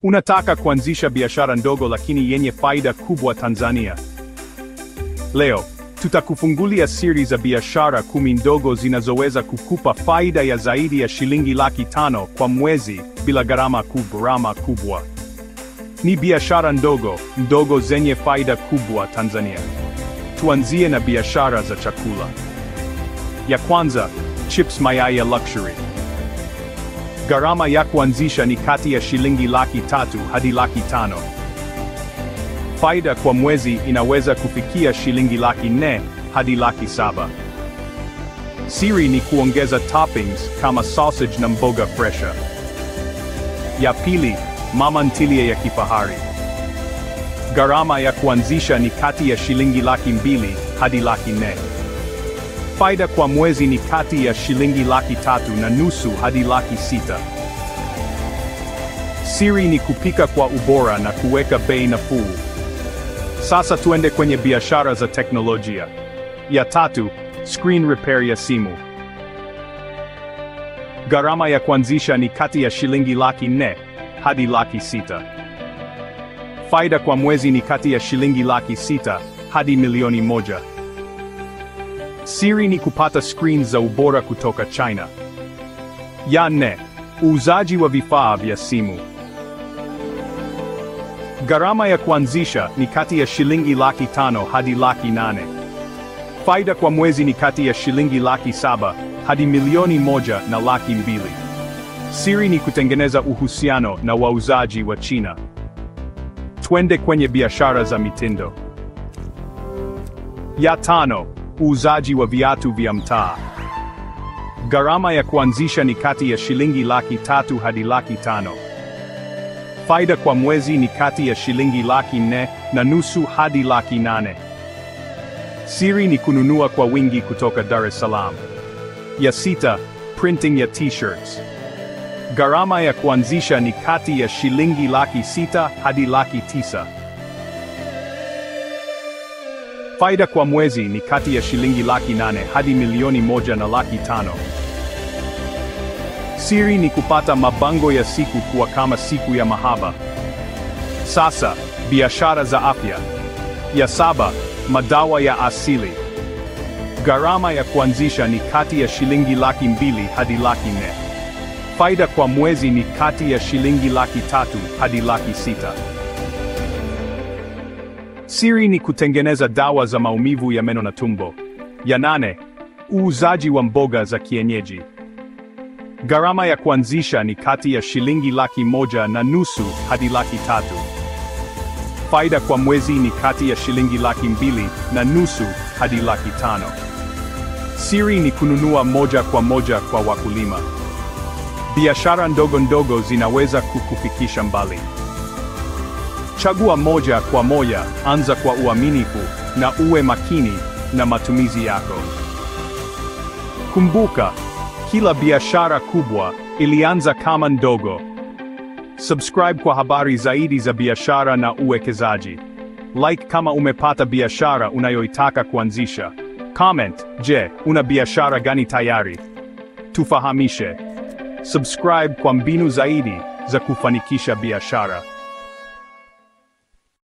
Unataka kuanzisha biashara ndogo lakini yenye faida kubwa Tanzania? Leo tutakufungulia siri za biashara 10 ndogo zinazoweza kukupa faida ya zaidi ya shilingi 500,000 kwa mwezi bila gharama kubwa. Ni biashara ndogo zenye faida kubwa Tanzania. Tuanzie na biashara za chakula. Ya kwanza, chips mayai ya luxury. Gharama ya kuanzisha ni kati ya shilingi 300,000 hadi 500,000. Faida kwa mwezi inaweza kufikia shilingi 400,000 hadi 700,000. Siri ni kuongeza toppings kama sausage na mboga fresha. Ya pili, mama ntilie ya kifahari. Gharama ya kuanzisha ni kati ya shilingi 200,000 hadi 400,000. Faida kwa mwezi ni kati ya shilingi 350,000 hadi 600,000. Siri ni kupika kwa ubora na kuweka bei nafuu. Sasa tuende kwenye biashara za teknolojia. Ya tatu, screen repair ya simu. Gharama ya kuanzisha ni kati ya shilingi 400,000 hadi 600,000. Faida kwa mwezi ni kati ya shilingi 600,000 hadi 1,000,000. Siri ni kupata screens za ubora kutoka China. Ya nne, uuzaji wa vifaa vya simu. Gharama ya kuanzisha ni kati ya shilingi 500,000 hadi 800,000. Faida kwa mwezi ni kati ya shilingi 700,000 hadi 1,100,000 na 200,000. Siri ni kutengeneza uhusiano na wauzaji wa China. Twende kwenye biashara za mitindo. Ya tano, uuzaji wa viatu vya mtaa. Gharama ya kuanzisha ni kati ya shilingi 300,000 hadi 500,000. Faida kwa mwezi ni kati ya shilingi 450,000 hadi 800,000. Siri ni kununua kwa wingi kutoka Dar es Salaam. Ya sita, printing ya t-shirts. Gharama ya kuanzisha ni kati ya shilingi 600,000 hadi 900,000. Faida kwa mwezi ni kati ya shilingi 800,000 hadi 1,100,000 na 500,000. Siri ni kupata mabango ya siku kuwa kama siku ya mahaba. Sasa, biashara za afya. Ya saba, madawa ya asili. Gharama ya kuanzisha ni kati ya shilingi 200,000 hadi 400,000. Faida kwa mwezi ni kati ya shilingi 300,000 hadi 600,000. Siri ni kutengeneza dawa za maumivu ya meno na tumbo. Ya nane, uuzaji wa mboga za kienyeji. Gharama ya kuanzisha ni kati ya shilingi 1,500,000 hadi 300,000. Faida kwa mwezi ni kati ya shilingi 2,500,000 hadi 500,000. Siri ni kununua moja kwa moja kwa wakulima. Biashara ndogo zinaweza kukufikisha mbali. Chagua moja kwa moja, anza kwa uaminifu, na uwe makini na matumizi yako. Kumbuka, kila biashara kubwa ilianza kama ndogo. Subscribe kwa habari zaidi za biashara na uwekezaji. Like kama umepata biashara unayoitaka kuanzisha. Comment, je, una biashara gani tayari? Tufahamishe. Subscribe kwa mbinu zaidi za kufanikisha biashara.